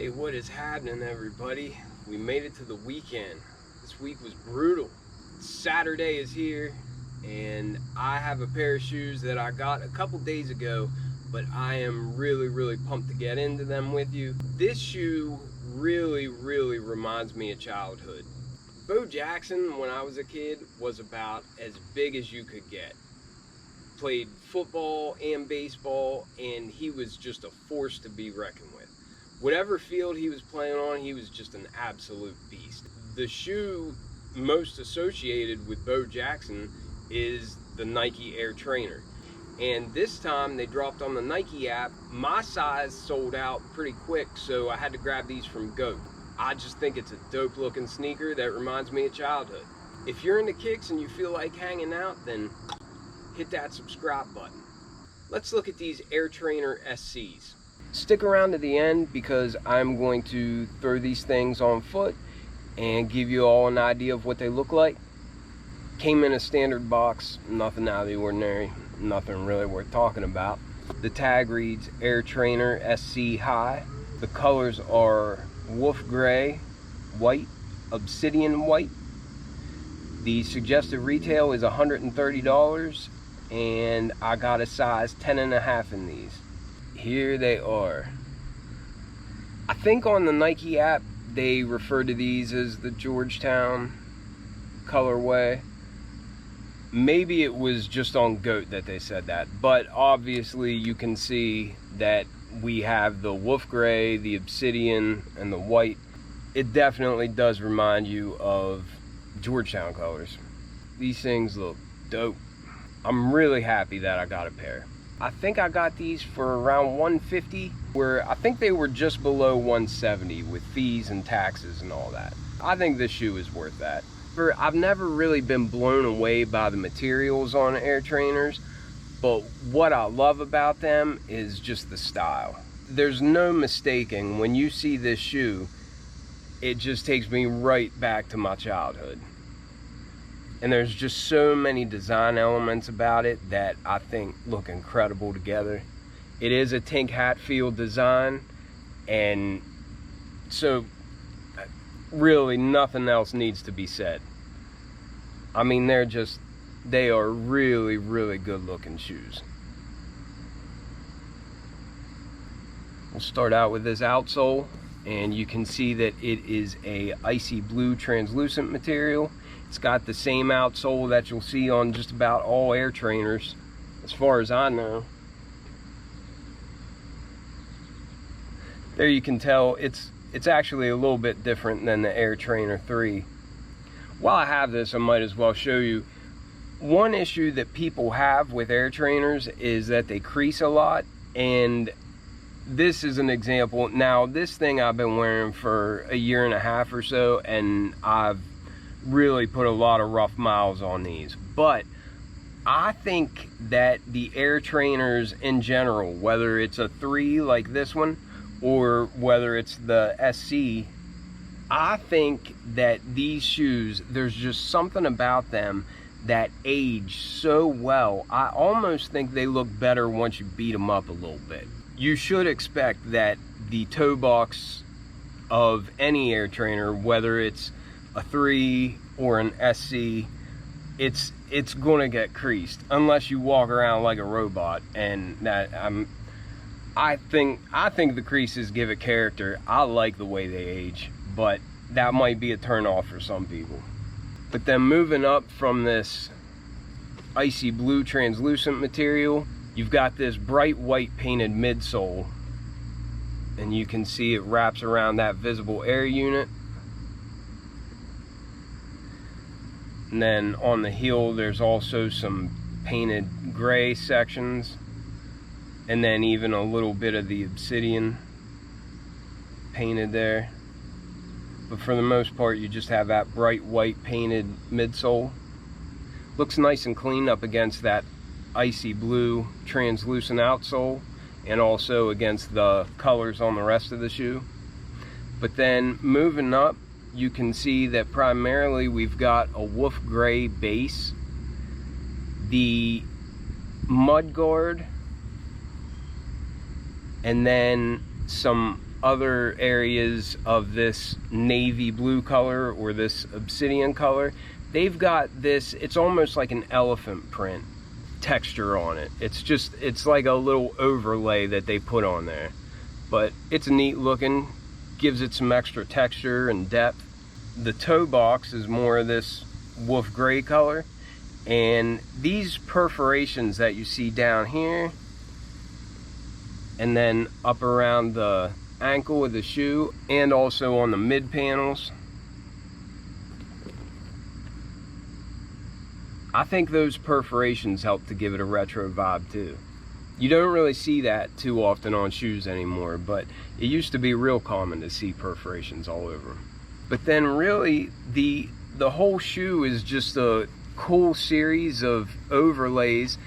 Hey, what is happening, everybody? We made it to the weekend. This week was brutal. Saturday is here, and I have a pair of shoes that I got a couple days ago, but I am really pumped to get into them with you. This shoe really reminds me of childhood. Bo Jackson, when I was a kid, was about as big as you could get. Played football and baseball, and he was just a force to be reckoned with. Whatever field he was playing on, he was just an absolute beast. The shoe most associated with Bo Jackson is the Nike Air Trainer. And this time they dropped on the Nike app. My size sold out pretty quick, so I had to grab these from GOAT. I just think it's a dope looking sneaker that reminds me of childhood. If you're into kicks and you feel like hanging out, then hit that subscribe button. Let's look at these Air Trainer SCs. Stick around to the end because I'm going to throw these things on foot and give you all an idea of what they look like. Came in a standard box, nothing out of the ordinary, nothing really worth talking about. The tag reads Air Trainer SC High. The colors are wolf gray, white, obsidian white. The suggested retail is $130, and I got a size 10.5 in these. Here they are. I think on the Nike app they refer to these as the Georgetown colorway. Maybe it was just on GOAT that they said that, but obviously you can see that we have the wolf gray, the obsidian, and the white. It definitely does remind you of Georgetown colors. These things look dope. I'm really happy that I got a pair. I think I got these for around $150, where I think they were just below $170 with fees and taxes and all that. I think this shoe is worth that. I've never really been blown away by the materials on Air Trainers, but what I love about them is just the style. There's no mistaking, when you see this shoe, it just takes me right back to my childhood. And there's just so many design elements about it that I think look incredible together. It is a Tink Hatfield design, and so really nothing else needs to be said. I mean, they are really good looking shoes. We'll start out with this outsole, and you can see that it is a icy blue translucent material. It's got the same outsole that you'll see on just about all Air Trainers, as far as I know. There you can tell it's actually a little bit different than the Air Trainer 3. While I have this, I might as well show you. One issue that people have with Air Trainers is that they crease a lot, and this is an example. Now, this thing I've been wearing for a year and a half or so, and I've really put a lot of rough miles on these, but I think that the Air Trainers in general, whether it's a 3 like this one or whether it's the SC, I think that these shoes, there's just something about them that age so well. I almost think they look better once you beat them up a little bit. You should expect that the toe box of any Air Trainer, whether it's a 3 or an SC, it's gonna get creased unless you walk around like a robot. And that I think the creases give it character. I like the way they age, but that might be a turn off for some people. But then moving up from this icy blue translucent material, you've got this bright white painted midsole, and you can see it wraps around that visible air unit. And then on the heel, there's also some painted gray sections, and then even a little bit of the obsidian painted there. But for the most part, you just have that bright white painted midsole. Looks nice and clean up against that icy blue translucent outsole, and also against the colors on the rest of the shoe. But then moving up, you can see that primarily we've got a wolf gray base. The mud guard, and then some other areas of this navy blue color or this obsidian color, they've got this, it's almost like an elephant print texture on it. It's like a little overlay that they put on there, but it's neat looking, gives it some extra texture and depth. The toe box is more of this wolf gray color, and these perforations that you see down here and then up around the ankle of the shoe and also on the mid panels, I think those perforations help to give it a retro vibe too. You don't really see that too often on shoes anymore, but it used to be real common to see perforations all over them. But then really the whole shoe is just a cool series of overlays.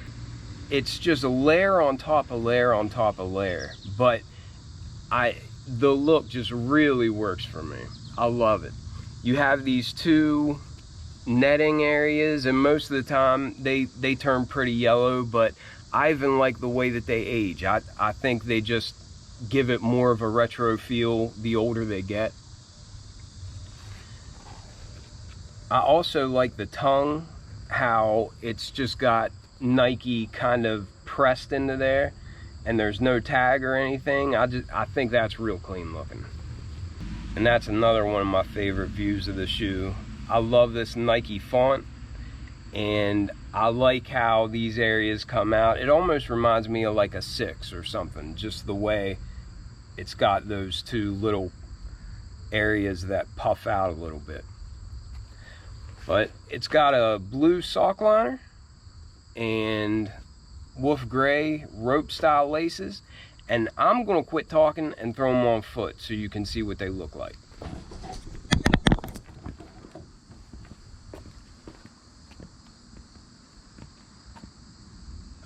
It's just a layer on top of layer on top of layer, but the look just really works for me. I love it. You have these two netting areas, and most of the time they turn pretty yellow, but I even like the way that they age. I think they just give it more of a retro feel the older they get. I also like the tongue, how it's just got Nike kind of pressed into there and there's no tag or anything. I think that's real clean looking. And that's another one of my favorite views of the shoe. I love this Nike font, and I like how these areas come out. It almost reminds me of like a 6 or something, just the way it's got those two little areas that puff out a little bit. But it's got a blue sock liner and wolf gray rope style laces, and I'm gonna quit talking and throw them on foot so you can see what they look like.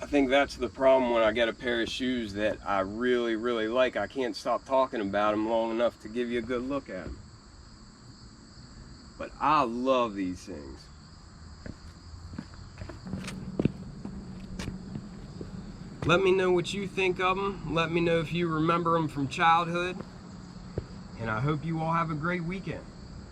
I think that's the problem when I get a pair of shoes that I really, really like. I can't stop talking about them long enough to give you a good look at them. But I love these things. Let me know what you think of them. Let me know if you remember them from childhood. And I hope you all have a great weekend.